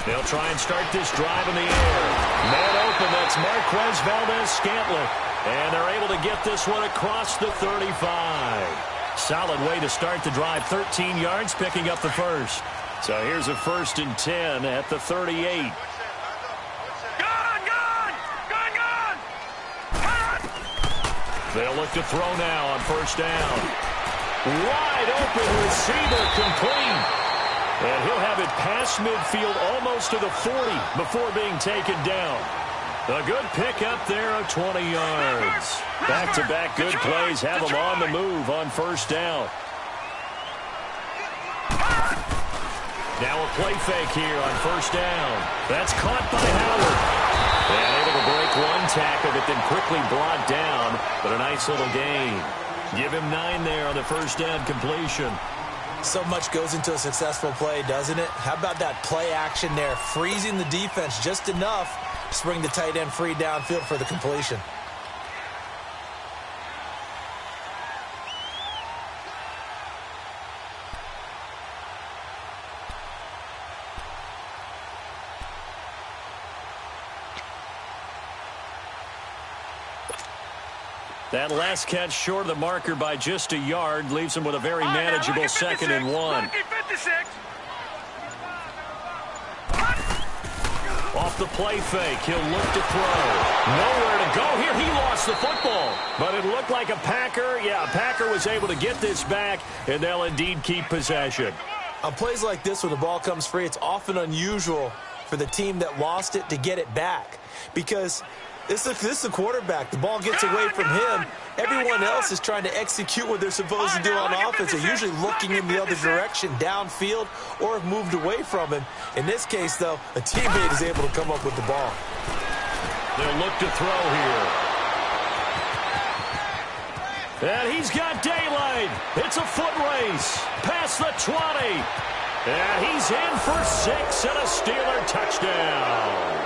They'll try and start this drive in the air. Man open, that's Marquez Valdez-Scantling. And they're able to get this one across the 35. Solid way to start the drive. 13 yards, picking up the first. So here's a 1st and 10 at the 38. They'll look to throw now on 1st down. Wide open receiver complete. And he'll have it past midfield almost to the 40 before being taken down. A good pickup there of 20 yards. Back-to-back good plays have them on the move on 1st down. Now a play fake here on 1st down. That's caught by Howard. And able to break one tackle, but then quickly brought down. But a nice little gain. Give him 9 there on the 1st down completion. So much goes into a successful play, doesn't it? How about that play action there? Freezing the defense just enough to bring the tight end free downfield for the completion. That last catch short of the marker by just a yard leaves him with a very manageable 2nd and 1. Off the play fake, he'll look to throw. Nowhere to go here. He lost the football. But it looked like a Packer. Yeah, a Packer was able to get this back, and they'll indeed keep possession. On plays like this, when the ball comes free, it's often unusual for the team that lost it to get it back. Because this is a quarterback. The ball gets away from him. Everyone else is trying to execute what they're supposed to do on offense. They're usually looking in the other direction, downfield, or have moved away from him. In this case, though, a teammate is able to come up with the ball. They'll look to throw here. And he's got daylight. It's a foot race. Past the 20. And he's in for 6 and a Steeler touchdown.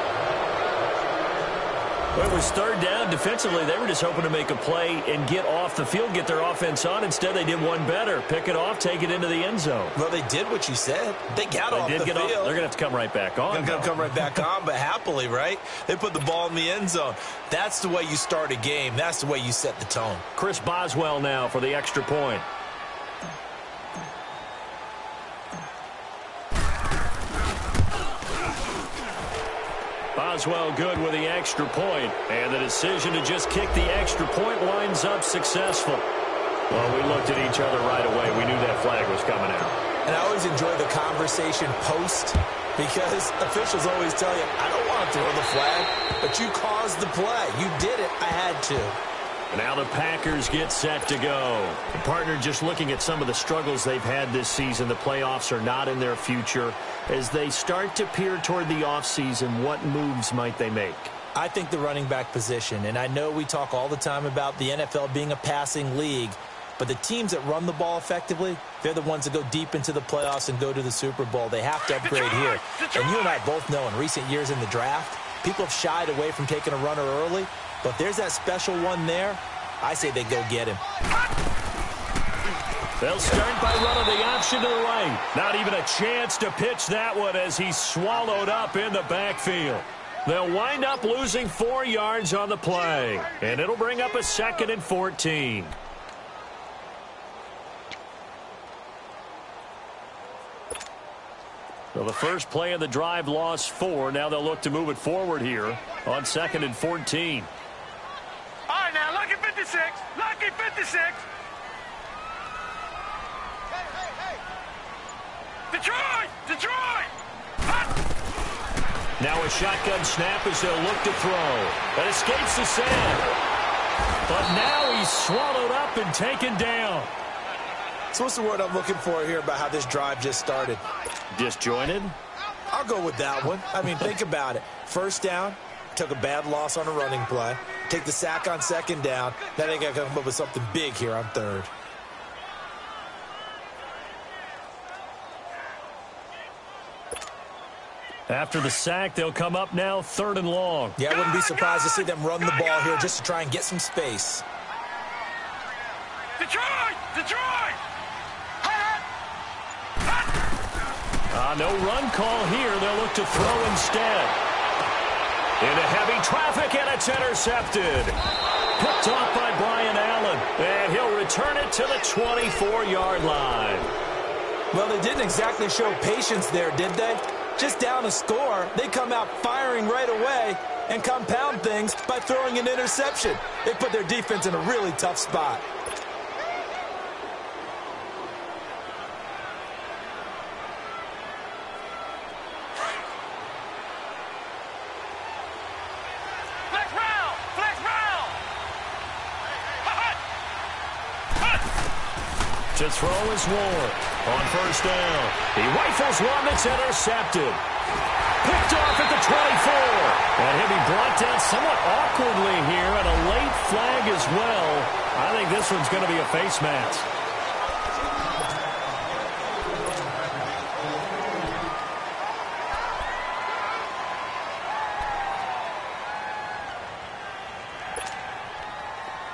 Well, it was 3rd down. Defensively, they were just hoping to make a play and get off the field, get their offense on. Instead, they did one better. Pick it off, take it into the end zone. Well, they did what you said. They got off the field. They're going to have to come right back on. They're going to come right back on, but happily, right? They put the ball in the end zone. That's the way you start a game. That's the way you set the tone. Chris Boswell now for the extra point. Boswell good with the extra point, and the decision to just kick the extra point winds up successful. Well, we looked at each other right away. We knew that flag was coming out. And I always enjoy the conversation post, because officials always tell you, I don't want to throw the flag, but you caused the play. You did it. I had to. And now the Packers get set to go. The partner just looking at some of the struggles they've had this season. The playoffs are not in their future. As they start to peer toward the offseason, what moves might they make? I think the running back position, and I know we talk all the time about the NFL being a passing league, but the teams that run the ball effectively, they're the ones that go deep into the playoffs and go to the Super Bowl. They have to upgrade here. And you and I both know in recent years in the draft, people have shied away from taking a runner early. But there's that special one there. I say they go get him. They'll start by running the option to the right. Not even a chance to pitch that one as he's swallowed up in the backfield. They'll wind up losing 4 yards on the play. And it'll bring up a 2nd and 14. Well, the first play of the drive lost 4. Now they'll look to move it forward here on 2nd and 14. All right, now, lucky 56. Lucky 56. Hey. Detroit! Detroit! Now a shotgun snap as they'll look to throw. That escapes the sand. But now he's swallowed up and taken down. So what's the word I'm looking for here about how this drive just started? Disjointed? I'll go with that one. I mean, think about it. 1st down, took a bad loss on a running play. Take the sack on 2nd down. Now they got to come up with something big here on 3rd. After the sack, they'll come up now 3rd and long. Yeah, I wouldn't be surprised to see them run the ball here just to try and get some space. Detroit! Detroit! No run call here. They'll look to throw instead. Into heavy traffic, and it's intercepted. Picked off by Brian Allen, and he'll return it to the 24-yard line. Well, they didn't exactly show patience there, did they? Just down a score, they come out firing right away and compound things by throwing an interception. They put their defense in a really tough spot. To throw is Ward on first down. He rifles one that's intercepted. Picked off at the 24. And he'll be brought down somewhat awkwardly here, and a late flag as well. I think this one's going to be a face mask.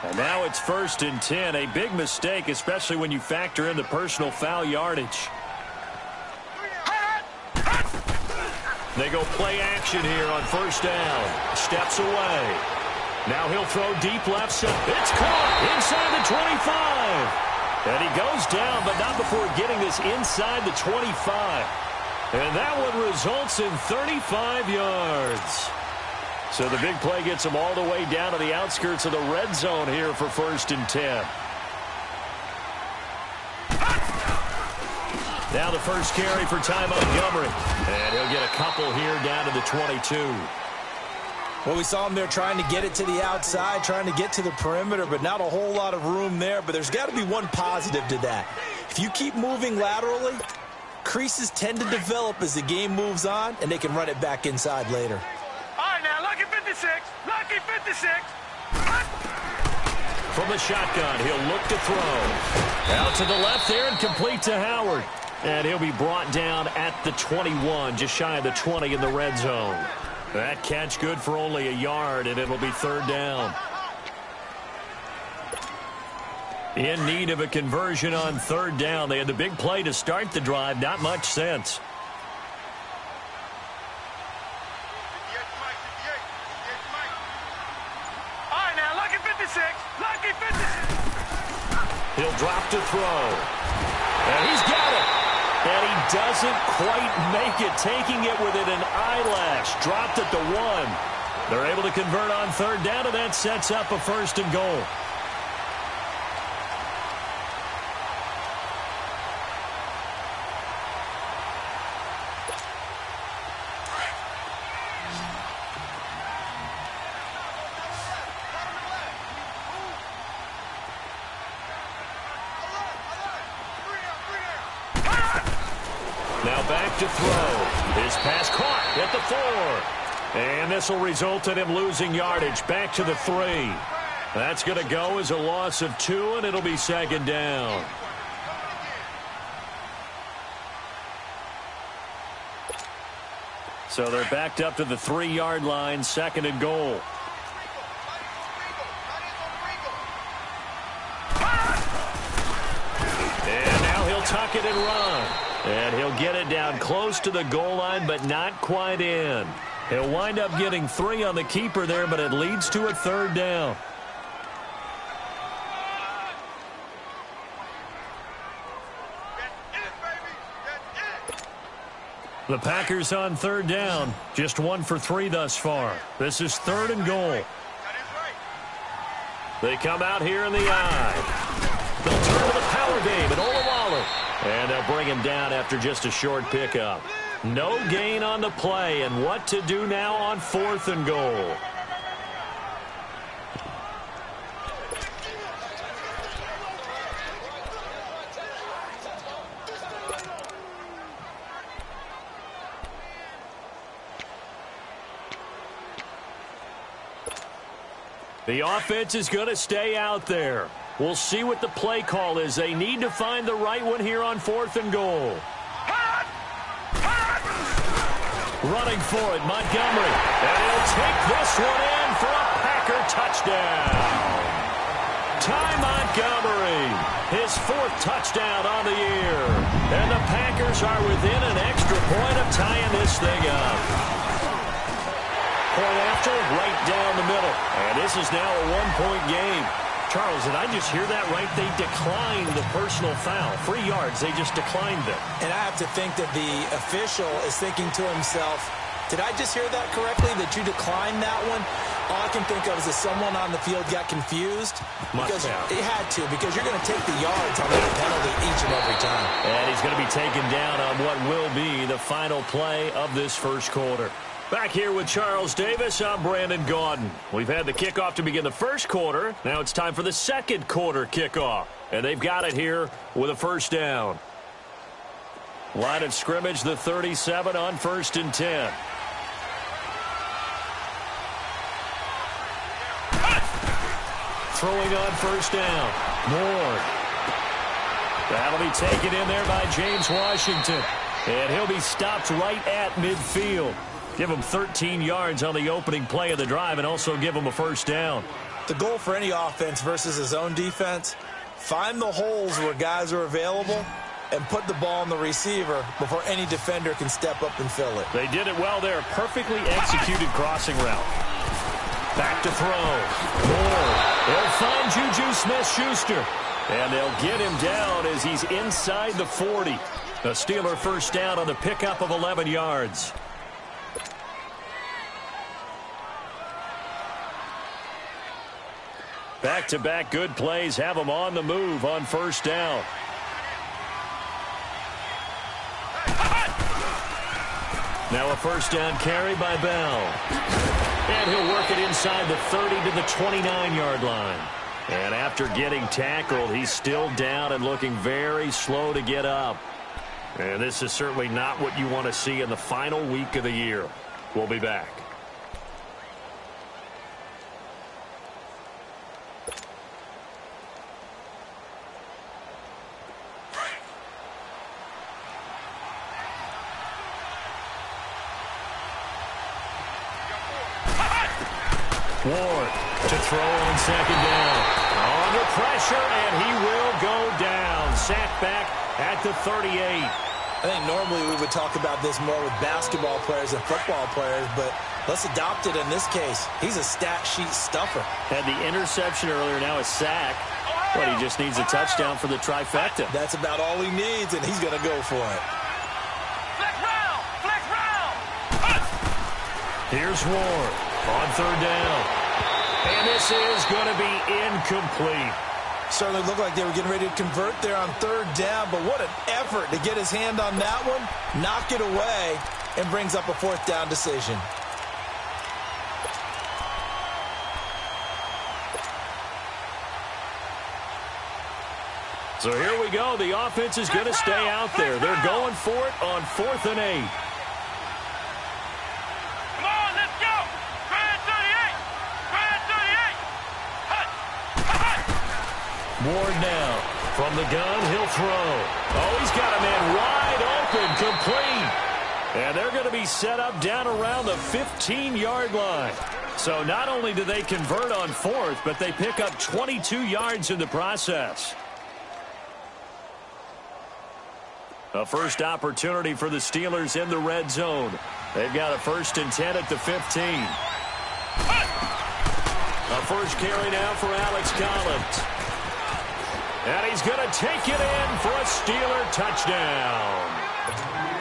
And now it's 1st and 10. A big mistake, especially when you factor in the personal foul yardage. They go play action here on first down. Steps away. Now he'll throw deep left side. It's caught inside the 25. And he goes down, but not before getting this inside the 25. And that one results in 35 yards. So the big play gets him all the way down to the outskirts of the red zone here for 1st and 10. Now the first carry for Ty Montgomery. And he'll get a couple here down to the 22. Well, we saw him there trying to get it to the outside, trying to get to the perimeter, but not a whole lot of room there. But there's got to be one positive to that. If you keep moving laterally, creases tend to develop as the game moves on, and they can run it back inside later. Lucky 56. Lucky 56. From the shotgun, he'll look to throw. Out to the left there and complete to Howard. And he'll be brought down at the 21, just shy of the 20 in the red zone. That catch good for only a yard, and it'll be 3rd down. In need of a conversion on 3rd down. They had the big play to start the drive. Not much sense. He'll drop to throw. And he's got it. And he doesn't quite make it, taking it within an eyelash. Dropped at the 1. They're able to convert on 3rd down, and that sets up a 1st and goal. Now back to throw. His pass caught at the 4. And this will result in him losing yardage back to the 3. That's going to go as a loss of 2, and it'll be 2nd down. So they're backed up to the 3-yard line, 2nd and goal. And now he'll tuck it and run. And he'll get it down close to the goal line, but not quite in. He'll wind up getting 3 on the keeper there, but it leads to a 3rd down. The Packers on 3rd down. Just 1 for 3 thus far. This is 3rd and goal. They come out here in the eye. They'll turn to the power game at Olawale. And they'll bring him down after just a short pickup. No gain on the play, and what to do now on 4th and goal. The offense is going to stay out there. We'll see what the play call is. They need to find the right one here on 4th and goal. Running for it, Montgomery. And he'll take this one in for a Packer touchdown. Ty Montgomery, his 4th touchdown on the year. And the Packers are within an extra point of tying this thing up. Point after, right down the middle. And this is now a one-point game. Charles, did I just hear that right? They declined the personal foul. 3 yards, they just declined it. And I have to think that the official is thinking to himself, did I just hear that correctly, that you declined that one? All I can think of is that someone on the field got confused. Because it had to, because you're going to take the yards on that penalty each and every time. And he's going to be taken down on what will be the final play of this first quarter. Back here with Charles Davis, I'm Brandon Gaudin. We've had the kickoff to begin the first quarter. Now it's time for the second quarter kickoff. And they've got it here with a first down. Line of scrimmage, the 37 on 1st and 10. Throwing on first down. Moore. That'll be taken in there by James Washington. And he'll be stopped right at midfield. Give him 13 yards on the opening play of the drive and also give him a first down. The goal for any offense versus his own defense, find the holes where guys are available and put the ball on the receiver before any defender can step up and fill it. They did it well there. Perfectly executed crossing route. Back to throw. Moore. They'll find Juju Smith-Schuster. And they'll get him down as he's inside the 40. A Steeler first down on the pickup of 11 yards. Back-to-back good plays have them on the move on first down. Now a first down carry by Bell. And he'll work it inside the 30 to the 29-yard line. And after getting tackled, he's still down and looking very slow to get up. And this is certainly not what you want to see in the final week of the year. We'll be back. Ward to throw on second down. Under pressure, and he will go down. Sacked back at the 38. I think normally we would talk about this more with basketball players and football players, but let's adopt it in this case. He's a stat sheet stuffer. Had the interception earlier, now a sack. But he just needs a touchdown for the trifecta. That's about all he needs, and he's going to go for it. Flex round! Flex round! Here's Ward on third down. And this is going to be incomplete. Certainly looked like they were getting ready to convert there on third down, but what an effort to get his hand on that one, knock it away, and brings up a fourth down decision. So here we go. The offense is going to stay out there. They're going for it on 4th and 8. Come on, let's go! Grand 38! Grand 38! Hut! Ward now. From the gun, he'll throw. Oh, he's got a man wide open, complete. And they're going to be set up down around the 15-yard line. So not only do they convert on 4th, but they pick up 22 yards in the process. A first opportunity for the Steelers in the red zone. They've got a 1st and 10 at the 15. A first carry now for Alex Collins. And he's going to take it in for a Steeler touchdown.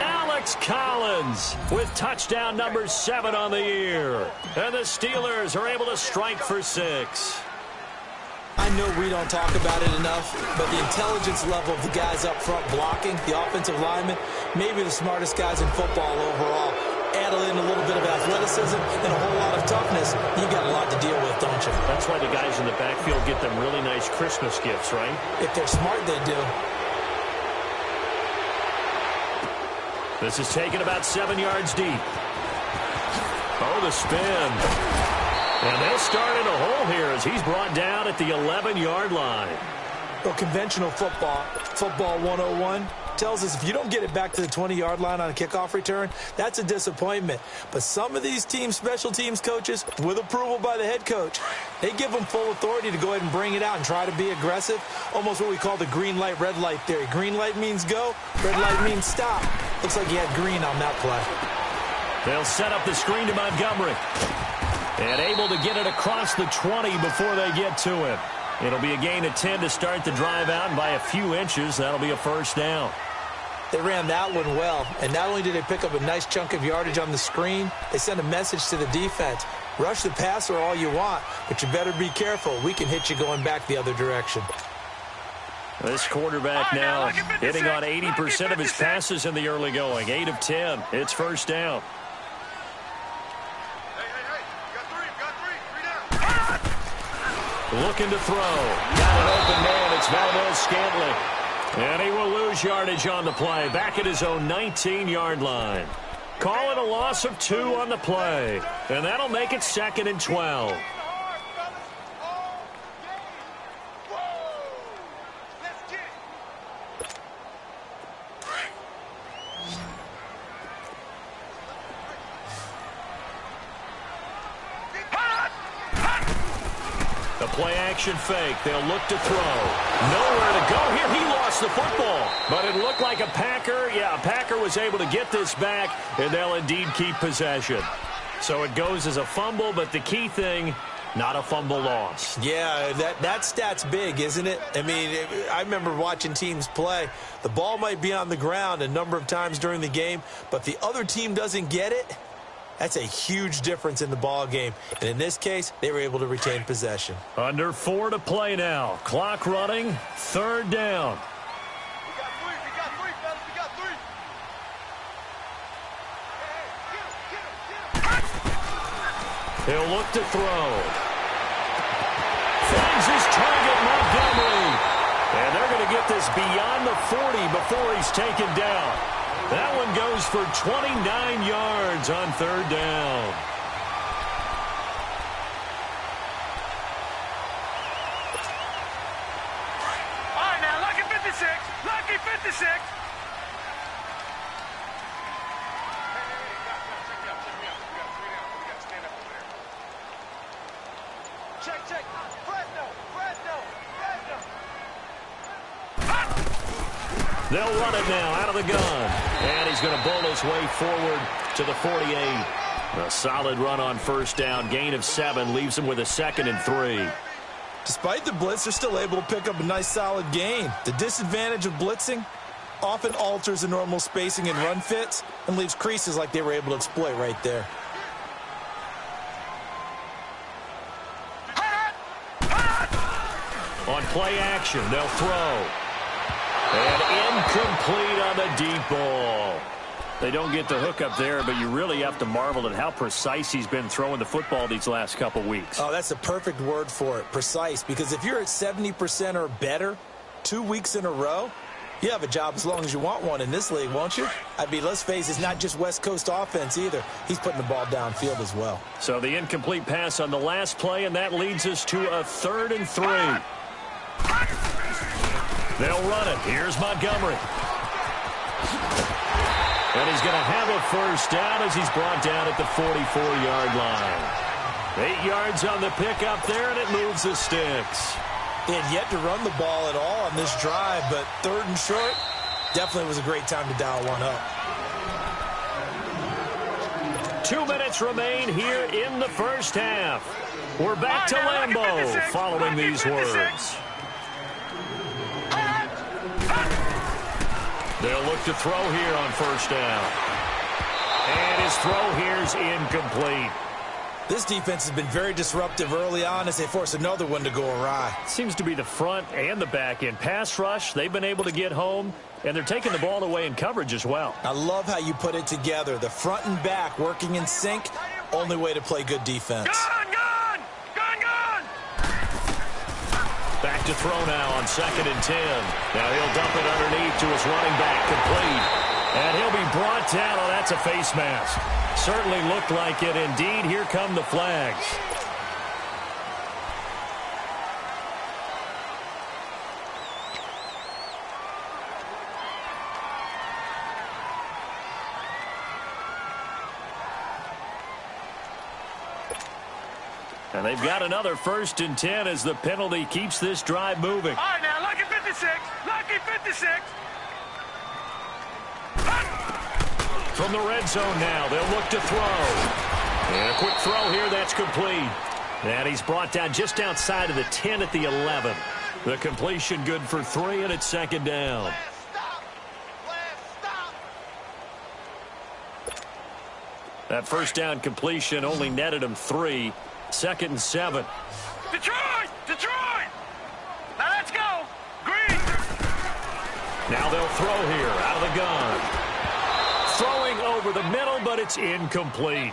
Alex Collins with touchdown number 7 on the year. And the Steelers are able to strike for 6. I know we don't talk about it enough, but the intelligence level of the guys up front blocking, the offensive linemen, maybe the smartest guys in football overall. Add in a little bit of athleticism and a whole lot of toughness, you got a lot to deal with, don't you? That's why the guys in the backfield get them really nice Christmas gifts, right? If they're smart, they do. This is taken about 7 yards deep. Oh, the spin. And they'll start in a hole here as he's brought down at the 11-yard line. Well, conventional football 101, tells us if you don't get it back to the 20-yard line on a kickoff return, that's a disappointment. But some of these special teams coaches, with approval by the head coach, they give them full authority to go ahead and bring it out and try to be aggressive. Almost what we call the green light, red light theory. Green light means go, red light means stop. Looks like he had green on that play. They'll set up the screen to Montgomery. And able to get it across the 20 before they get to him. It'll be a gain of 10 to start the drive out, and by a few inches, that'll be a first down. They ran that one well, and not only did they pick up a nice chunk of yardage on the screen, they sent a message to the defense. Rush the passer all you want, but you better be careful. We can hit you going back the other direction. This quarterback now hitting on 80% of his passes in the early going. 8 of 10. It's first down. Looking to throw. Got an open man. It's Valdez-Scantling. And he will lose yardage on the play. Back at his own 19-yard line. Call it a loss of 2 on the play. And that'll make it 2nd and 12. The play-action fake. They'll look to throw. Nowhere to go here. He lost the football. But it looked like a Packer. Yeah, a Packer was able to get this back, and they'll indeed keep possession. So it goes as a fumble, but the key thing, not a fumble loss. Yeah, that stat's big, isn't it? I mean, I remember watching teams play. The ball might be on the ground a number of times during the game, but the other team doesn't get it. That's a huge difference in the ball game. And in this case, they were able to retain possession. Under 4 to play now. Clock running. 3rd down. We got three, fellas. We got 3. Get him. He'll look to throw. Finds his target, Montgomery. And they're going to get this beyond the 40 before he's taken down. That one goes for 29 yards on 3rd down. All right, now, lucky 56. Lucky 56. Check. Fresno. They'll run it now out of the gun. And he's going to bowl his way forward to the 48. A solid run on 1st down. Gain of 7 leaves him with a 2nd and 3. Despite the blitz, they're still able to pick up a nice solid gain. The disadvantage of blitzing often alters the normal spacing and run fits and leaves creases like they were able to exploit right there. On play action, they'll throw. And incomplete on the deep ball. They don't get the hook up there, but you really have to marvel at how precise he's been throwing the football these last couple weeks. Oh, that's the perfect word for it, precise. Because if you're at 70% or better 2 weeks in a row, you have a job as long as you want one in this league, won't you? I mean, let's face it, it's not just West Coast offense either. He's putting the ball downfield as well. So the incomplete pass on the last play, and that leads us to a 3rd and 3. They'll run it. Here's Montgomery. And he's going to have a first down as he's brought down at the 44-yard line. 8 yards on the pickup there, and it moves the sticks. They had yet to run the ball at all on this drive, but 3rd and short definitely was a great time to dial one up. 2 minutes remain here in the first half. We're back to Lambeau following these words. They'll look to throw here on 1st down. And his throw here is incomplete. This defense has been very disruptive early on as they force another one to go awry. Seems to be the front and the back end. Pass rush, they've been able to get home, and they're taking the ball away in coverage as well. I love how you put it together. The front and back working in sync, only way to play good defense. Gone! Back to throw now on 2nd and 10. Now he'll dump it underneath to his running back, complete. And he'll be brought down. Oh, that's a face mask. Certainly looked like it. Indeed, here come the flags. And they've got another 1st and 10 as the penalty keeps this drive moving. All right, now, lucky 56. Lucky 56. From the red zone now, they'll look to throw. And a quick throw here, that's complete. And he's brought down just outside of the 10 at the 11. The completion good for 3, and it's second down. That first down completion only netted him 3. 2nd and 7. Detroit! Detroit! Now let's go! Green! Now they'll throw here out of the gun. Throwing over the middle, but it's incomplete.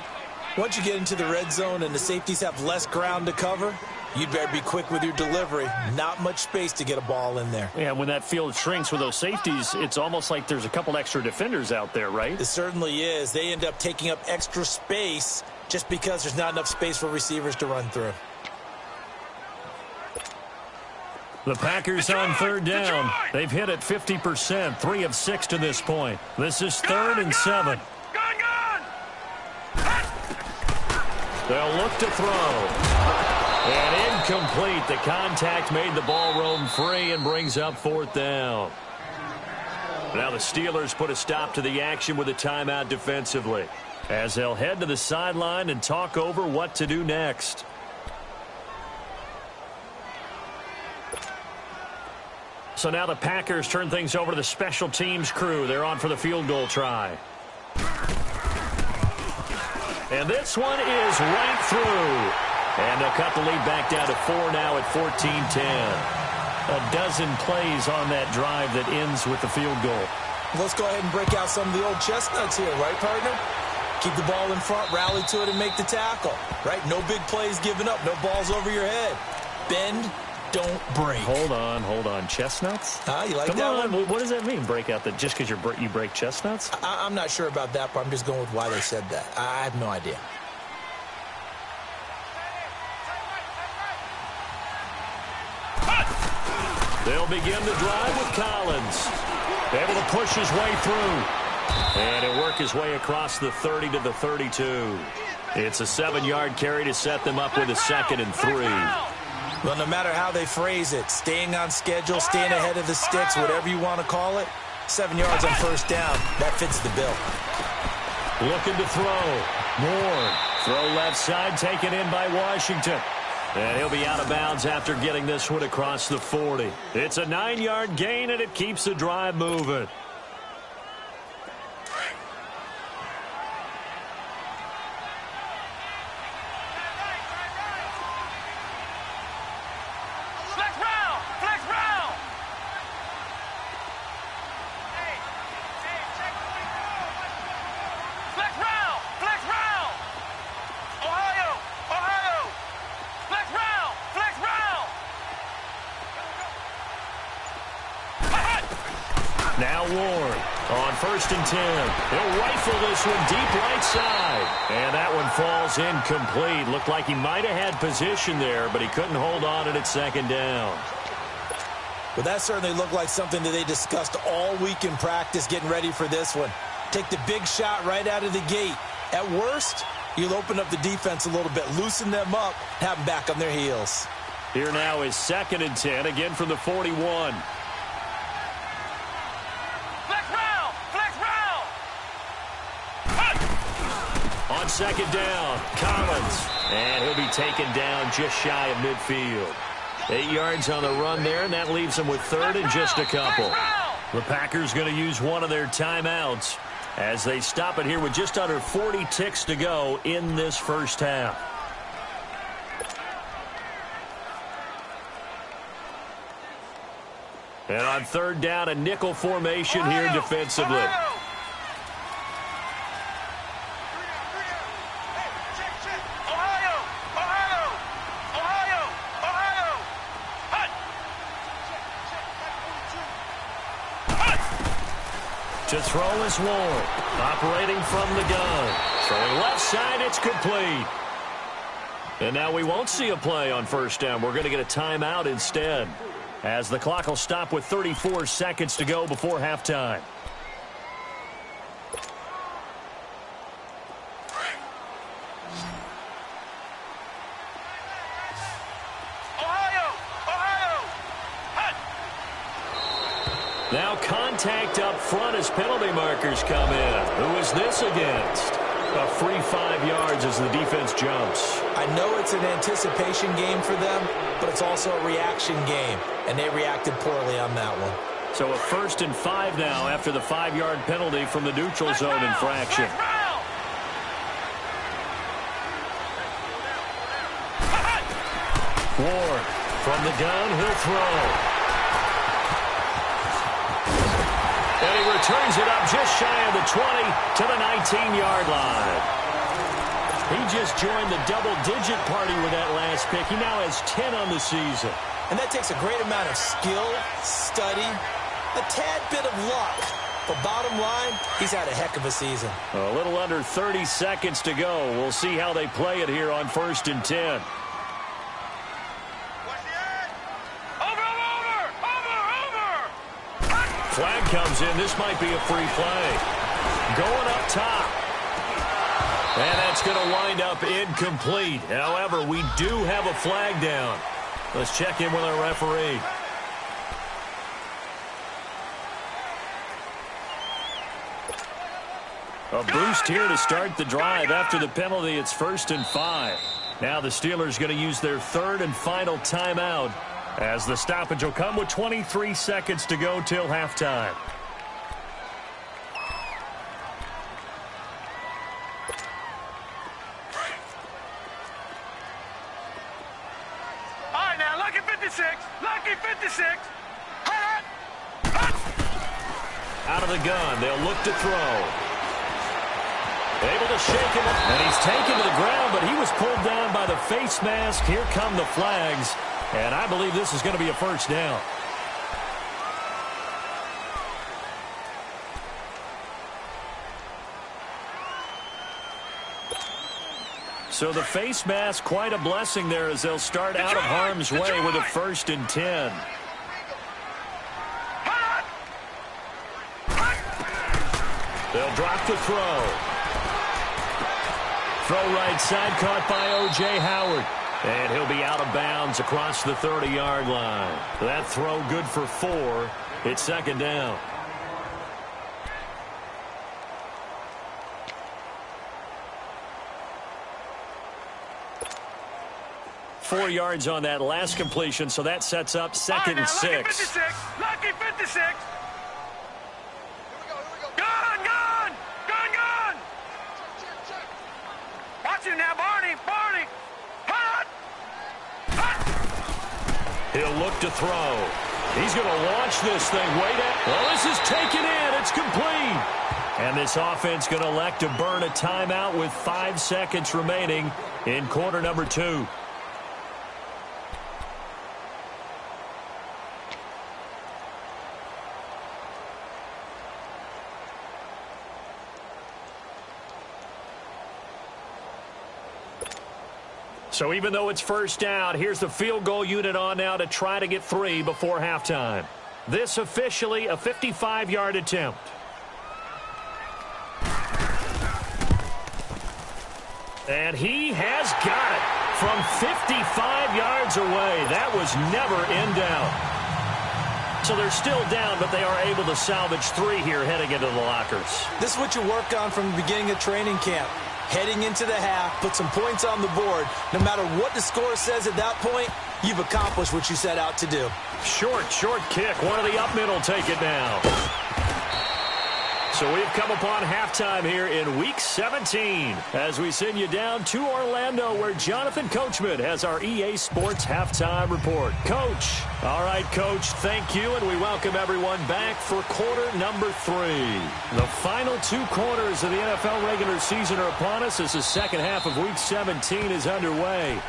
Once you get into the red zone and the safeties have less ground to cover, you'd better be quick with your delivery. Not much space to get a ball in there. Yeah, when that field shrinks with those safeties, it's almost like there's a couple extra defenders out there, right? It certainly is. They end up taking up extra space just because there's not enough space for receivers to run through. The Packers on third down. They've hit it 50%, 3 of 6 to this point. This is 3rd and 7. They'll look to throw. And incomplete. The contact made the ball roam free and brings up 4th down. Now the Steelers put a stop to the action with a timeout defensively, as they'll head to the sideline and talk over what to do next. So now the Packers turn things over to the special teams crew. They're on for the field goal try. And this one is right through. And they'll cut the lead back down to 4 now at 14-10. A dozen plays on that drive that ends with the field goal. Let's go ahead and break out some of the old chestnuts here, right, partner? Keep the ball in front, rally to it, and make the tackle, right? No big plays given up, no balls over your head. Bend, don't break. Hold on. Chestnuts? You like Come that on. one? What does that mean, break out? That just because you break chestnuts? I'm not sure about that, but I'm just going with why they said that. I have no idea. They'll begin the drive with Collins. Able to push his way through. And he'll work his way across the 30 to the 32. It's a 7-yard carry to set them up with a 2nd and 3. Well, no matter how they phrase it, staying on schedule, staying ahead of the sticks, whatever you want to call it, 7 yards on first down, that fits the bill. Looking to throw. Moore. Throw left side, taken in by Washington. And he'll be out of bounds after getting this one across the 40. It's a 9-yard gain, and it keeps the drive moving. Now Ward on 1st and 10. He'll rifle this one deep right side. And that one falls incomplete. Looked like he might have had position there, but he couldn't hold on it at 2nd down. Well, that certainly looked like something that they discussed all week in practice getting ready for this one. Take the big shot right out of the gate. At worst, you'll open up the defense a little bit, loosen them up, have them back on their heels. Here now is 2nd and 10, again from the 41. On 2nd down, Collins. And he'll be taken down just shy of midfield. 8 yards on the run there, and that leaves them with 3rd and just a couple. The Packers going to use one of their timeouts as they stop it here with just under 40 ticks to go in this first half. And on 3rd down, a nickel formation here defensively. To throw is Ward, operating from the gun. Throwing left side, it's complete. And now we won't see a play on 1st down. We're going to get a timeout instead, as the clock will stop with 34 seconds to go before halftime. Now contact contact up front as penalty markers come in. Who is this against? A free 5 yards as the defense jumps. I know it's an anticipation game for them, but it's also a reaction game, and they reacted poorly on that one. So a 1st and 5 now after the 5-yard penalty from the neutral zone infraction. Ward from the gun, he'll throw. And he returns it up just shy of the 20 to the 19-yard line. He just joined the double-digit party with that last pick. He now has 10 on the season. And that takes a great amount of skill, study, a tad bit of luck. But bottom line, he's had a heck of a season. A little under 30 seconds to go. We'll see how they play it here on 1st and 10. Flag comes in. This might be a free play. Going up top. And that's going to wind up incomplete. However, we do have a flag down. Let's check in with our referee. A boost here to start the drive. After the penalty, it's 1st and 5. Now the Steelers going to use their 3rd and final timeout, as the stoppage will come with 23 seconds to go till halftime. All right, now, lucky 56. Lucky 56. Out of the gun, they'll look to throw. Able to shake him, and he's taken to the ground, but he was pulled down by the face mask. Here come the flags. And I believe this is going to be a 1st down. So the face mask, quite a blessing there as they'll start out of harm's way with a 1st and 10. They'll drop the throw. Throw right side, caught by O.J. Howard. And he'll be out of bounds across the 30-yard line. That throw good for 4. It's 2nd down. Four yards on that last completion, so that sets up 2nd and 6. Lucky 56. Lucky 56. Gun, gun, gun, gun. Watch him now, Barney, Barney. He'll look to throw. He's going to launch this thing way down. Well, this is taken in. It's complete. And this offense going to elect to burn a timeout with 5 seconds remaining in quarter number 2. So even though it's 1st down, here's the field goal unit on now to try to get 3 before halftime. This officially a 55-yard attempt. And he has got it from 55 yards away. That was never in doubt. So they're still down, but they are able to salvage 3 here heading into the lockers. This is what you work on from the beginning of training camp. Heading into the half, put some points on the board. No matter what the score says at that point, you've accomplished what you set out to do. Short kick. One of the up middle take it down. So we've come upon halftime here in Week 17 as we send you down to Orlando where Jonathan Coachman has our EA Sports Halftime Report. Coach. All right, Coach, thank you, and we welcome everyone back for quarter number 3. The final 2 quarters of the NFL regular season are upon us as the second half of Week 17 is underway.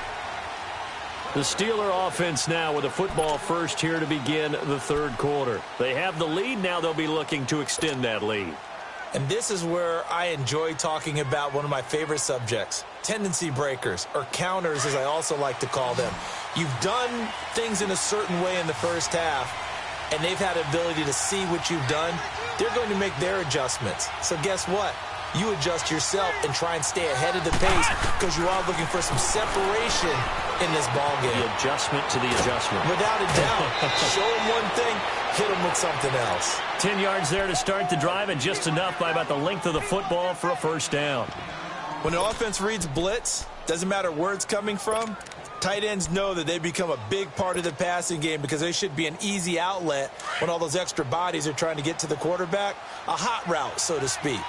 The Steeler offense now with a football first here to begin the 3rd quarter. They have the lead. Now they'll be looking to extend that lead. And this is where I enjoy talking about one of my favorite subjects, tendency breakers, or counters as I also like to call them. You've done things in a certain way in the first half, and they've had the ability to see what you've done. They're going to make their adjustments. So guess what? you adjust yourself and try and stay ahead of the pace because you are looking for some separation in this ball game. The adjustment to the adjustment. Without a doubt. Show them one thing, hit them with something else. 10 yards there to start the drive, and just enough by about the length of the football for a first down. When an offense reads blitz, doesn't matter where it's coming from, tight ends know that they become a big part of the passing game because they should be an easy outlet when all those extra bodies are trying to get to the quarterback. A hot route, so to speak.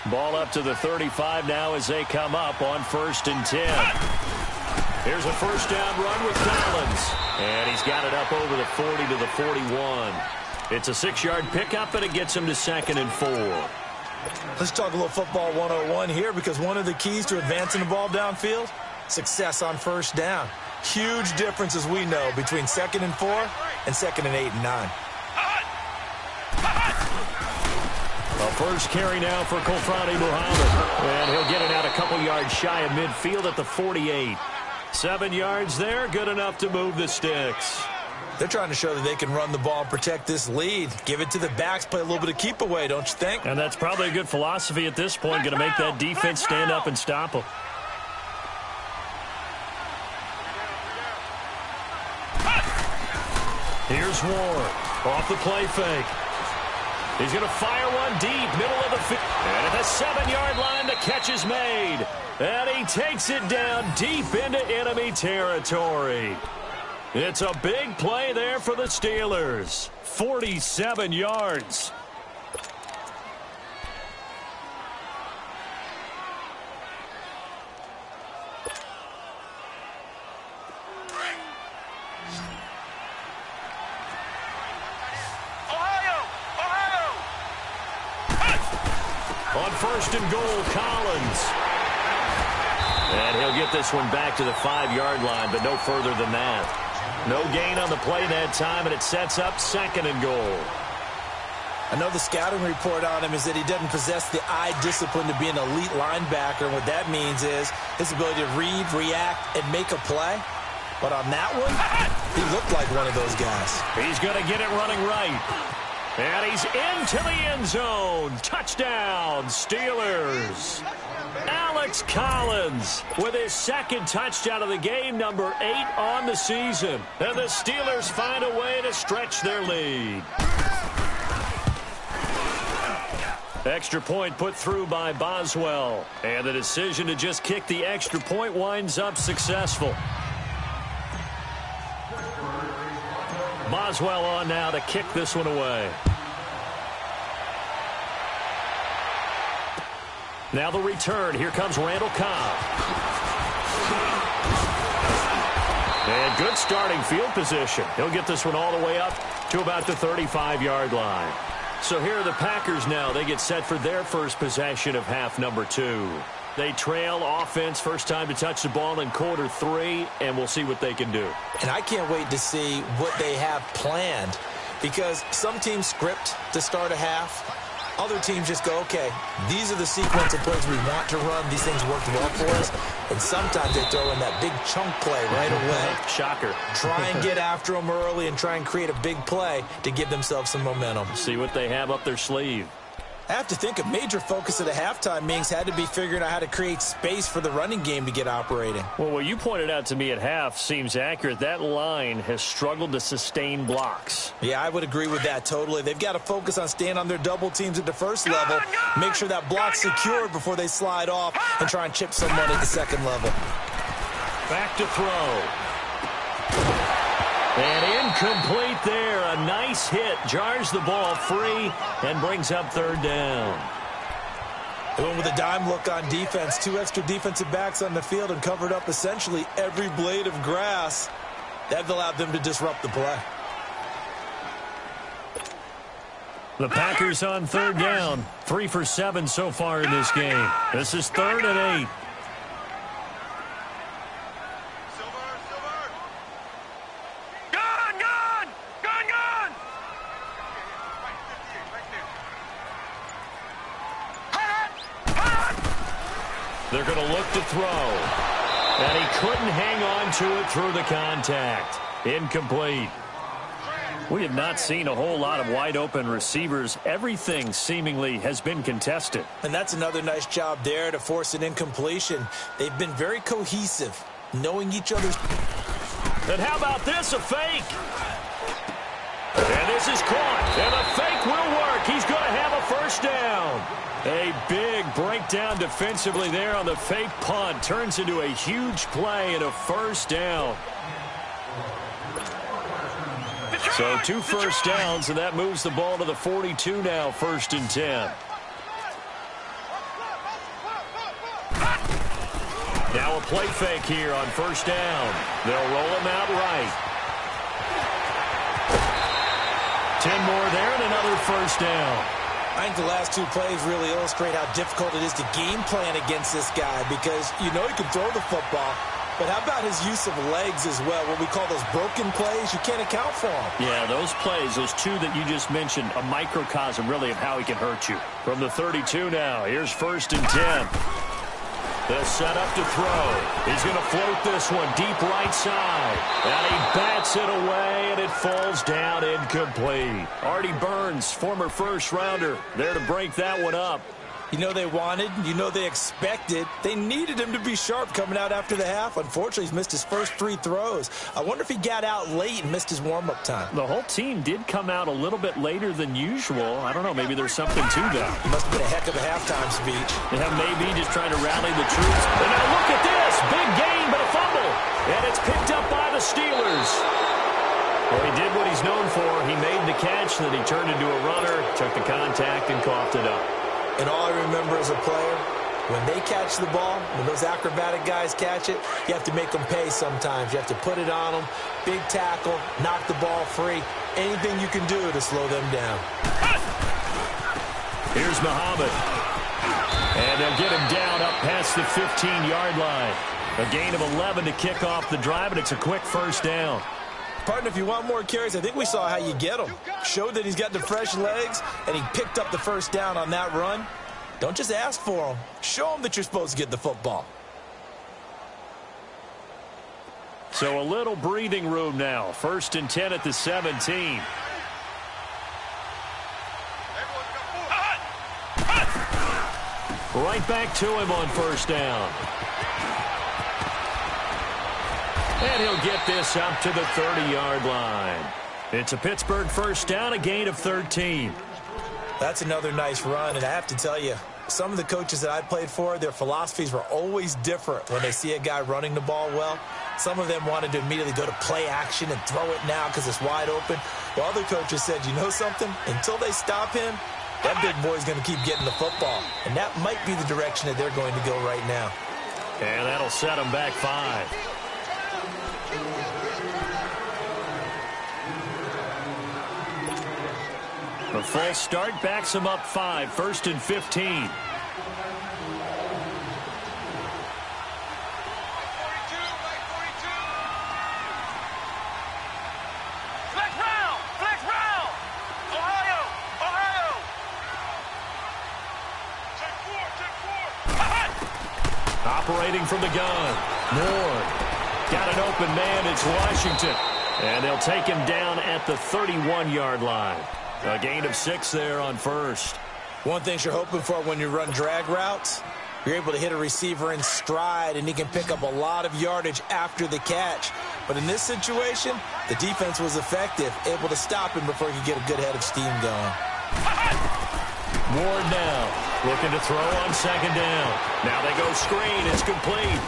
Ball up to the 35 now as they come up on 1st and 10. Here's a first down run with Collins. And he's got it up over the 40 to the 41. It's a 6-yard pickup, and it gets him to 2nd and 4. Let's talk a little football 101 here because one of the keys to advancing the ball downfield, success on first down. Huge difference, as we know, between 2nd and 4 and 2nd and 8 and 9. A first carry now for Kofrani Muhammad. And he'll get it out a couple yards shy of midfield at the 48. 7 yards there, good enough to move the sticks. They're trying to show that they can run the ball and protect this lead. Give it to the backs, play a little bit of keep away, don't you think? And that's probably a good philosophy at this point, going to make that defense stand up and stop them. Here's Ward off the play fake. He's going to fire one deep, middle of the field. And at the 7-yard line, the catch is made. And he takes it down deep into enemy territory. It's a big play there for the Steelers. 47 yards. On 1st and goal, Collins. And he'll get this one back to the 5-yard line, but no further than that. No gain on the play that time, and it sets up 2nd and goal. I know the scouting report on him is that he doesn't possess the eye discipline to be an elite linebacker, and what that means is his ability to read, react, and make a play. But on that one, he looked like one of those guys. He's going to get it running right. And he's into the end zone. Touchdown, Steelers. Alex Collins with his 2nd touchdown of the game, number 8 on the season. And the Steelers find a way to stretch their lead. Extra point put through by Boswell. And the decision to just kick the extra point winds up successful. Boswell on now to kick this one away. Now the return. Here comes Randall Cobb. And good starting field position. He'll get this one all the way up to about the 35-yard line. So here are the Packers now. They get set for their first possession of half number 2. They trail offense, first time to touch the ball in quarter 3, and we'll see what they can do. And I can't wait to see what they have planned because some teams script to start a half. Other teams just go, okay, these are the sequence of plays we want to run. These things worked well for us. And sometimes they throw in that big chunk play right away. Shocker. Try and get after them early and try and create a big play to give themselves some momentum. See what they have up their sleeve. I have to think a major focus at the halftime means had to be figuring out how to create space for the running game to get operating. Well, what you pointed out to me at half seems accurate. That line has struggled to sustain blocks. Yeah, I would agree with that totally. They've got to focus on staying on their double teams at the first level, make sure that block's secured before they slide off and try and chip someone at the second level. Back to throw. And incomplete there. A nice hit. Jars the ball free and brings up 3rd down. They went with a dime look on defense. 2 extra defensive backs on the field and covered up essentially every blade of grass. That allowed them to disrupt the play. The Packers on 3rd down. 3 for 7 so far in this game. This is 3rd and 8. They're going to look to throw. And he couldn't hang on to it through the contact. Incomplete. We have not seen a whole lot of wide-open receivers. Everything seemingly has been contested. And that's another nice job there to force an incompletion. They've been very cohesive, knowing each other's... And how about this, a fake? And this is caught, and a fake will work. He's going to have a first down. A big breakdown defensively there on the fake punt. Turns into a huge play and a first down. So 2 first downs, and that moves the ball to the 42 now, 1st and 10. Now a play fake here on 1st down. They'll roll him out right. 10 more there and another first down. I think the last 2 plays really illustrate how difficult it is to game plan against this guy because you know he can throw the football. But how about his use of legs as well? What we call those broken plays, you can't account for them. Yeah, those plays, those 2 that you just mentioned, a microcosm really of how he can hurt you. From the 32 now, here's 1st and 10. They'll set up to throw. He's going to float this one deep right side. And he bats it away, and it falls down incomplete. Artie Burns, former first-rounder, there to break that one up. You know they wanted, you know they expected. They needed him to be sharp coming out after the half. Unfortunately, he's missed his first 3 throws. I wonder if he got out late and missed his warm-up time. The whole team did come out a little bit later than usual. I don't know, maybe there's something to that. He must have been a heck of a halftime speech. Yeah, maybe just trying to rally the troops. And now look at this. Big gain, but a fumble. And it's picked up by the Steelers. Well, he did what he's known for. He made the catch, then he turned into a runner, took the contact, and coughed it up. And all I remember as a player, when they catch the ball, when those acrobatic guys catch it, you have to make them pay sometimes. You have to put it on them, big tackle, knock the ball free, anything you can do to slow them down. Here's Muhammad. And they'll get him down up past the 15-yard line. A gain of 11 to kick off the drive, and it's a quick first down. Partner, if you want more carries, I think we saw how you get him. Showed that he's got the fresh legs, and he picked up the first down on that run. Don't just ask for him. Show him that you're supposed to get the football. So a little breathing room now. 1st and 10 at the 17. Right back to him on 1st down. And he'll get this up to the 30-yard line. It's a Pittsburgh first down, a gain of 13. That's another nice run, and I have to tell you, some of the coaches that I played for, their philosophies were always different when they see a guy running the ball well. Some of them wanted to immediately go to play action and throw it now because it's wide open. While other coaches said, you know something? Until they stop him, that big boy's going to keep getting the football. And that might be the direction that they're going to go right now. And that'll set them back 5. The false start backs him up 5, 1st and 15. Operating from the gun. Moore. Got an open man. It's Washington. And they'll take him down at the 31-yard line. A gain of 6 there on 1st. One thing you're hoping for when you run drag routes, you're able to hit a receiver in stride, and he can pick up a lot of yardage after the catch. But in this situation, the defense was effective, able to stop him before he could get a good head of steam going. Ward now, looking to throw on 2nd down. Now they go screen. It's complete.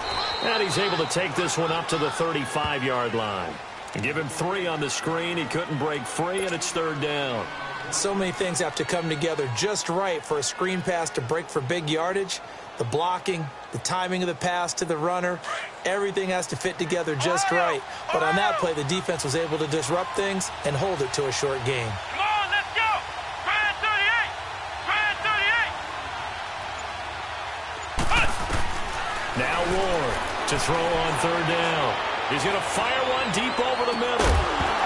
And he's able to take this one up to the 35-yard line. And give him 3 on the screen. He couldn't break free, and it's 3rd down. So many things have to come together just right for a screen pass to break for big yardage. The blocking, the timing of the pass to the runner, everything has to fit together just right. But on that play, the defense was able to disrupt things and hold it to a short game. Come on, let's go! Grand 38! Grand 38! Now Ward to throw on 3rd down. He's going to fire one deep over the middle.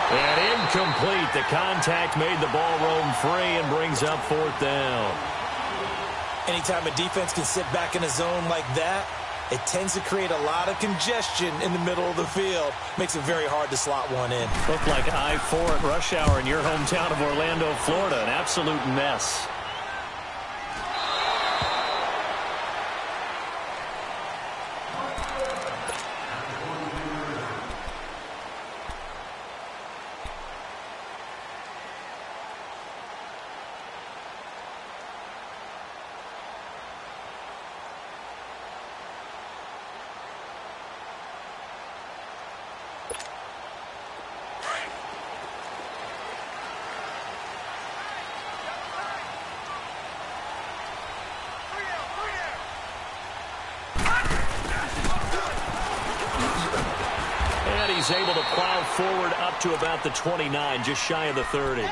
And incomplete. The contact made the ball roam free and brings up 4th down. Anytime a defense can sit back in a zone like that, it tends to create a lot of congestion in the middle of the field. Makes it very hard to slot one in. Looked like I-4 at rush hour in your hometown of Orlando, Florida. An absolute mess. He's able to plow forward up to about the 29, just shy of the 30.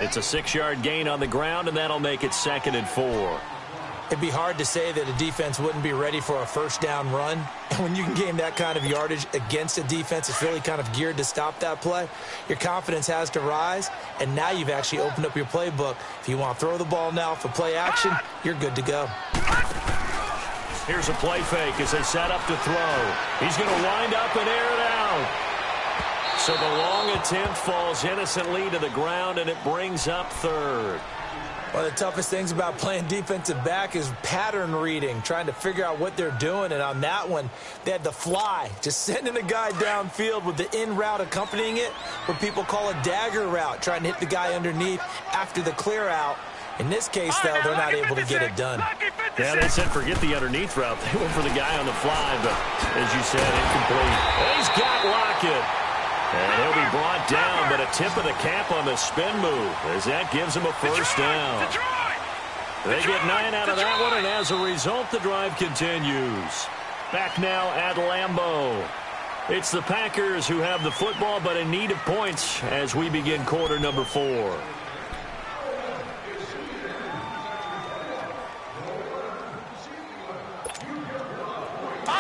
It's a 6-yard gain on the ground, and that'll make it 2nd and 4. It'd be hard to say that a defense wouldn't be ready for a first down run. And when you can gain that kind of yardage against a defense that's really kind of geared to stop that play, your confidence has to rise, and now you've actually opened up your playbook. If you want to throw the ball now for play action, you're good to go. Here's a play fake as they set up to throw. He's going to wind up and air it out. So the long attempt falls innocently to the ground, and it brings up 3rd. One of the toughest things about playing defensive back is pattern reading, trying to figure out what they're doing. And on that one, they had the fly, just sending a guy downfield with the in route accompanying it, what people call a dagger route, trying to hit the guy underneath after the clear out. In this case, though, they're not able to get it done. Yeah, they said forget the underneath route. They went for the guy on the fly, but as you said, incomplete. He's got Lockett. And he'll be brought down, but a tip of the cap on the spin move as that gives him a first down. They get 9 out of that one, and as a result, the drive continues. Back now at Lambeau. It's the Packers who have the football, but in need of points as we begin quarter number 4.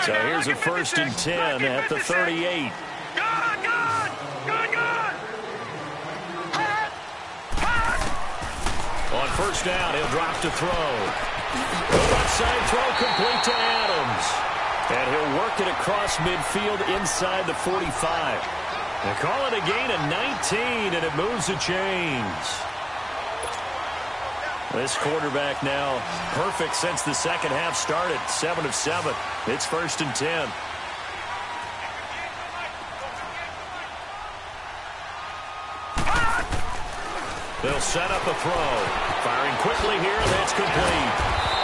So here's a 1st and 10 at the 38. On first down, he'll drop to throw. The left side throw complete to Adams. And he'll work it across midfield inside the 45. They call it a gain of 19, and it moves the chains. This quarterback now perfect since the second half started. 7 of 7. It's 1st and 10. They'll set up a throw. Firing quickly here, and that's complete.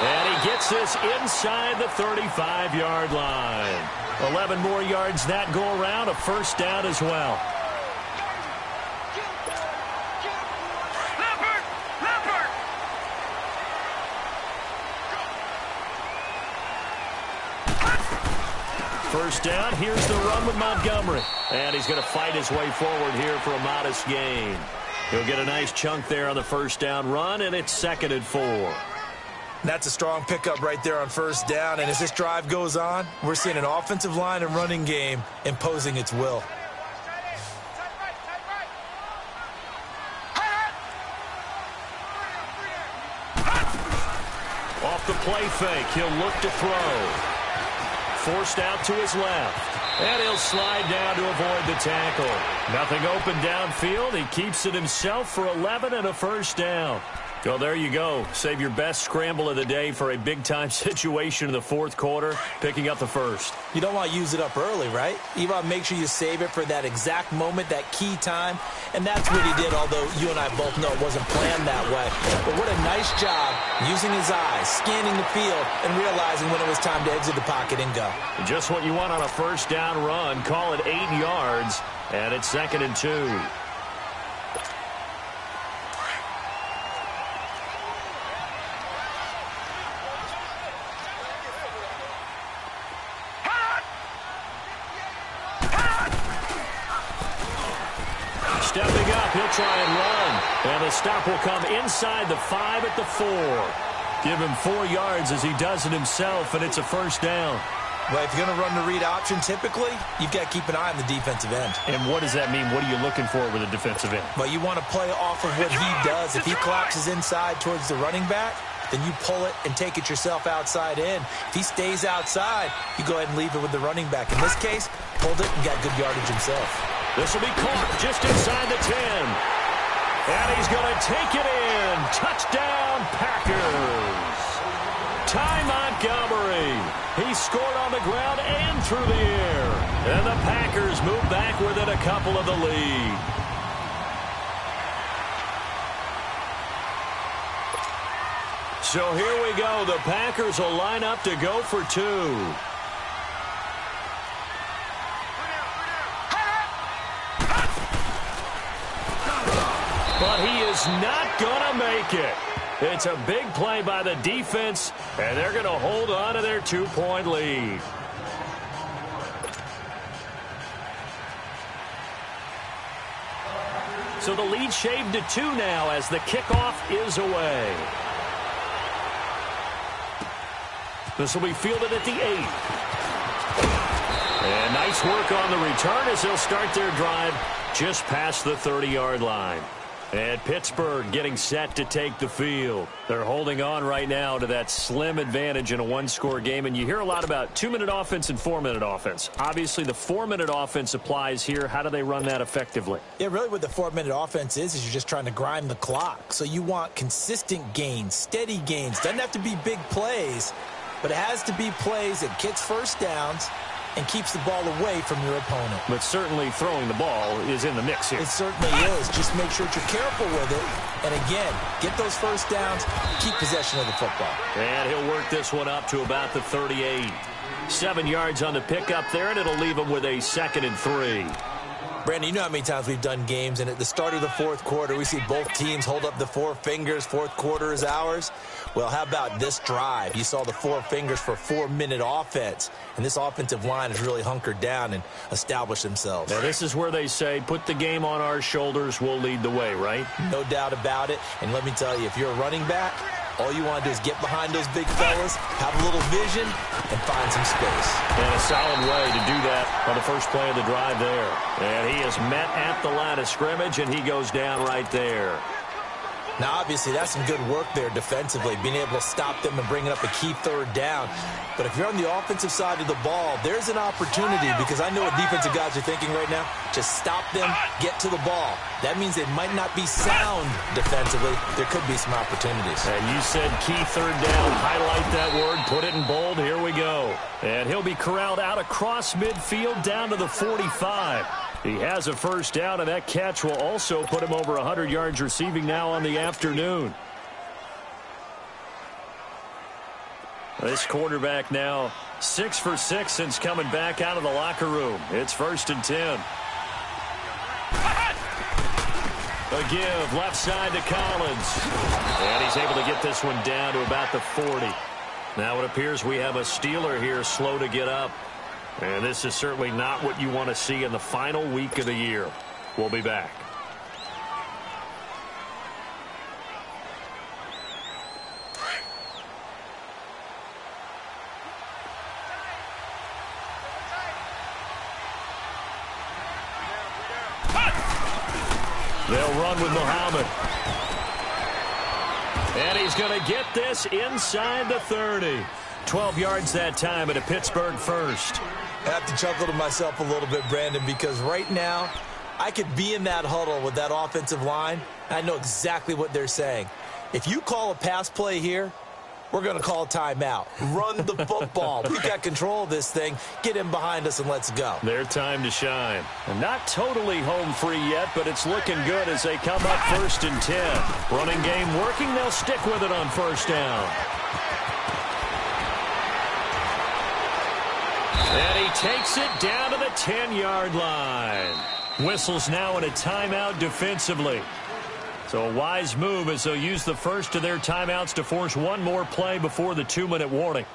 And he gets this inside the 35-yard line. 11 more yards that go around, a first down as well. First down, here's the run with Montgomery. And he's going to fight his way forward here for a modest gain. He'll get a nice chunk there on the first down run, and it's 2nd and 4. That's a strong pickup right there on first down, and as this drive goes on, we're seeing an offensive line and running game imposing its will. Off the play fake, he'll look to throw. Forced out to his left. And he'll slide down to avoid the tackle. Nothing open downfield. He keeps it himself for 11 and a first down. Well, there you go. Save your best scramble of the day for a big-time situation in the 4th quarter, picking up the first. You don't want to use it up early, right? You want to make sure you save it for that exact moment, that key time. And that's what he did, although you and I both know it wasn't planned that way. But what a nice job using his eyes, scanning the field, and realizing when it was time to exit the pocket and go. Just what you want on a first down run. Call it 8 yards, and it's 2nd and 2. Stepping up, he'll try and run. And the stop will come inside the 5 at the 4. Give him 4 yards as he does it himself, and it's a first down. But if you're going to run the read option, typically, you've got to keep an eye on the defensive end. And what does that mean? What are you looking for with a defensive end? Well, you want to play off of what he does. If he collapses inside towards the running back, then you pull it and take it yourself outside in. If he stays outside, you go ahead and leave it with the running back. In this case, pulled it and got good yardage himself. This will be caught just inside the 10. And he's going to take it in. Touchdown, Packers. Ty Montgomery. He scored on the ground and through the air. And the Packers move back within a couple of the lead. So here we go. The Packers will line up to go for two. But he is not going to make it. It's a big play by the defense, and they're going to hold on to their 2-point lead. So the lead shaved to 2 now as the kickoff is away. This will be fielded at the 8. And nice work on the return as they'll start their drive just past the 30-yard line. And Pittsburgh getting set to take the field. They're holding on right now to that slim advantage in a one-score game. And you hear a lot about 2-minute offense and 4-minute offense. Obviously, the 4-minute offense applies here. How do they run that effectively? Yeah, really what the 4-minute offense is you're just trying to grind the clock. So you want consistent gains, steady gains. Doesn't have to be big plays, but it has to be plays that gets first downs and keeps the ball away from your opponent. But certainly throwing the ball is in the mix here. It certainly is. Just make sure that you're careful with it. And again, get those first downs, keep possession of the football. And he'll work this one up to about the 38. 7 yards on the pickup there, and it'll leave him with a 2nd and 3. Brandon, you know how many times we've done games, and at the start of the fourth quarter, we see both teams hold up the 4 fingers, fourth quarter is ours. Well, how about this drive? You saw the 4 fingers for 4-minute offense, and this offensive line has really hunkered down and established themselves. Now, this is where they say, put the game on our shoulders, we'll lead the way, right? No doubt about it, and let me tell you, if you're a running back, all you want to do is get behind those big fellas, have a little vision, and find some space. And a solid way to do that on the first play of the drive there. And he is met at the line of scrimmage, and he goes down right there. Now, obviously, that's some good work there defensively, being able to stop them and bringing up a key 3rd down. But if you're on the offensive side of the ball, there's an opportunity, because I know what defensive guys are thinking right now. Just stop them, get to the ball. That means they might not be sound defensively. There could be some opportunities. And you said key 3rd down. Highlight that word. Put it in bold. Here we go. And he'll be corralled out across midfield down to the 45. He has a first down, and that catch will also put him over 100 yards receiving now on the afternoon. This quarterback now 6 for 6 since coming back out of the locker room. It's 1st and 10. A give left side to Collins. And he's able to get this one down to about the 40. Now it appears we have a Steeler here slow to get up. And this is certainly not what you want to see in the final week of the year. We'll be back. They'll run with Muhammad. And he's going to get this inside the 30. 12 yards that time, and a Pittsburgh first. I have to chuckle to myself a little bit, Brandon, because right now I could be in that huddle with that offensive line. I know exactly what they're saying. If you call a pass play here, we're going to call a timeout. Run the football. We've got control of this thing. Get in behind us and let's go. Their time to shine. And not totally home free yet, but it's looking good as they come up 1st and 10. Running game working. They'll stick with it on 1st down. And he takes it down to the 10-yard line. Whistles now in a timeout defensively. So a wise move as they'll use the first of their timeouts to force one more play before the 2-minute warning.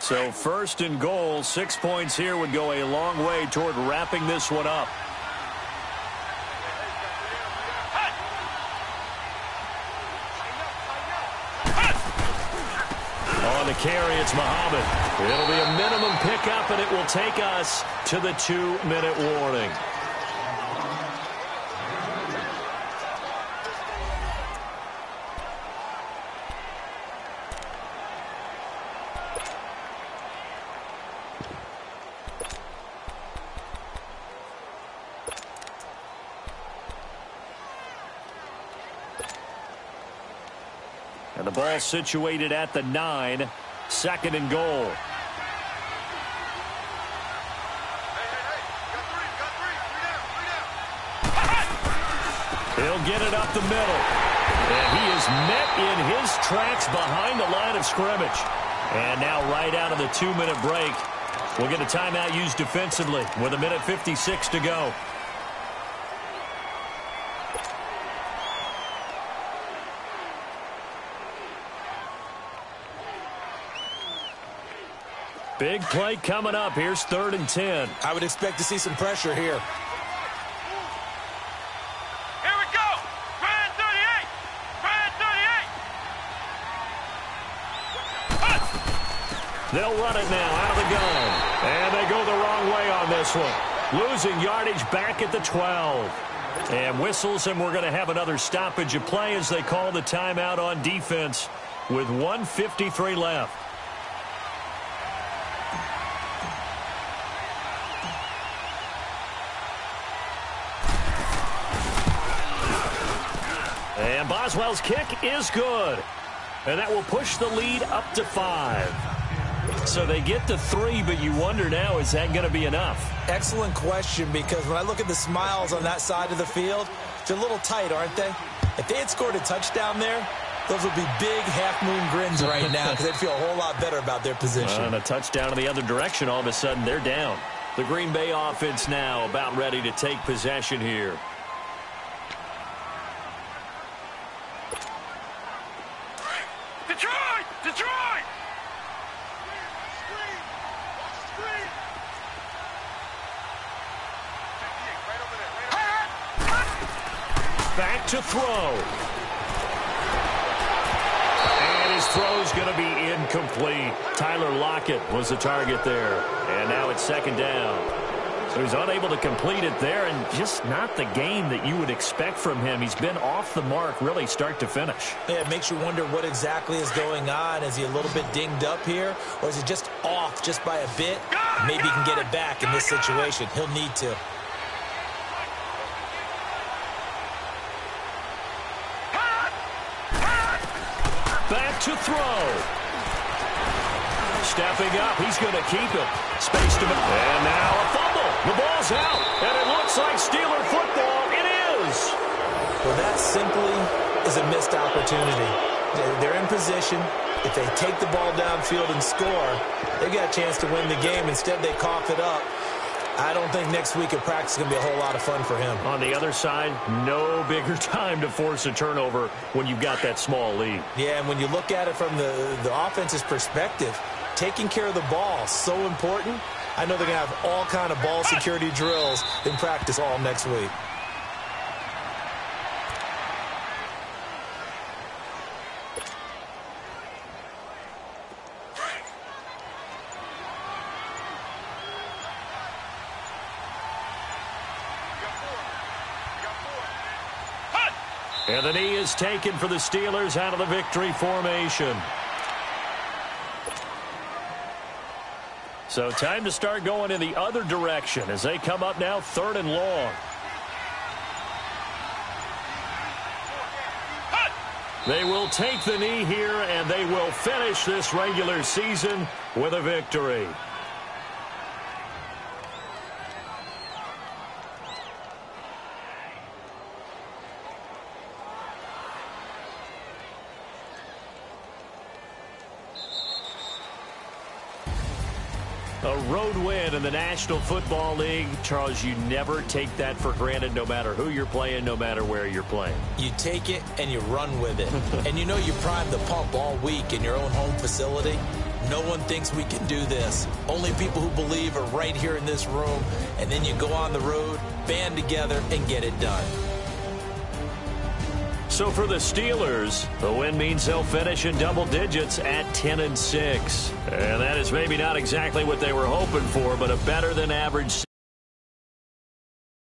So 1st and goal, 6 points here would go a long way toward wrapping this one up. On the carry, it's Muhammad. It'll be a minimum pickup, and it will take us to the 2-minute warning. And the ball situated at the 9. 2nd and goal. He'll get it up the middle. And he is met in his tracks behind the line of scrimmage. And now right out of the 2-minute break, we'll get a timeout used defensively with 1:56 to go. Big play coming up. Here's 3rd and 10. I would expect to see some pressure here. Here we go. Brand 38. Brand 38. They'll run it now out of the gun. And they go the wrong way on this one. Losing yardage back at the 12. And whistles, and we're going to have another stoppage of play as they call the timeout on defense with 1:53 left. And Boswell's kick is good. And that will push the lead up to 5. So they get to 3, but you wonder now, is that going to be enough? Excellent question, because when I look at the smiles on that side of the field, they're a little tight, aren't they? If they had scored a touchdown there, those would be big half-moon grins right now because they'd feel a whole lot better about their position. And a touchdown in the other direction, all of a sudden they're down. The Green Bay offense now about ready to take possession here. Detroit! Detroit! Back to throw. And his throw's going to be incomplete. Tyler Lockett was the target there. And now it's 2nd down. So he's unable to complete it there, and just not the game that you would expect from him. He's been off the mark really start to finish. Yeah, it makes you wonder what exactly is going on. Is he a little bit dinged up here, or is he just off just by a bit? Maybe he can get it back in this situation. He'll need to. Back to throw. Stepping up, he's going to keep it. Spaced him. And now a fumble. The ball's out, and it looks like Steeler football. It is. Well, that simply is a missed opportunity. They're in position. If they take the ball downfield and score, they got a chance to win the game. Instead, they cough it up. I don't think next week at practice is going to be a whole lot of fun for him. On the other side, no bigger time to force a turnover when you've got that small lead. Yeah, and when you look at it from the offense's perspective, taking care of the ball is so important. I know they're going to have all kind of ball security drills in practice all next week. And the knee is taken for the Steelers out of the victory formation. So time to start going in the other direction as they come up now 3rd and long. They will take the knee here, and they will finish this regular season with a victory. A road win in the National Football League. Charles, you never take that for granted no matter who you're playing, no matter where you're playing. You take it and you run with it. And you know you primed the pump all week in your own home facility. No one thinks we can do this. Only people who believe are right here in this room. And then you go on the road, band together, and get it done. So for the Steelers, the win means they'll finish in double digits at 10-6. And that is maybe not exactly what they were hoping for, but a better than average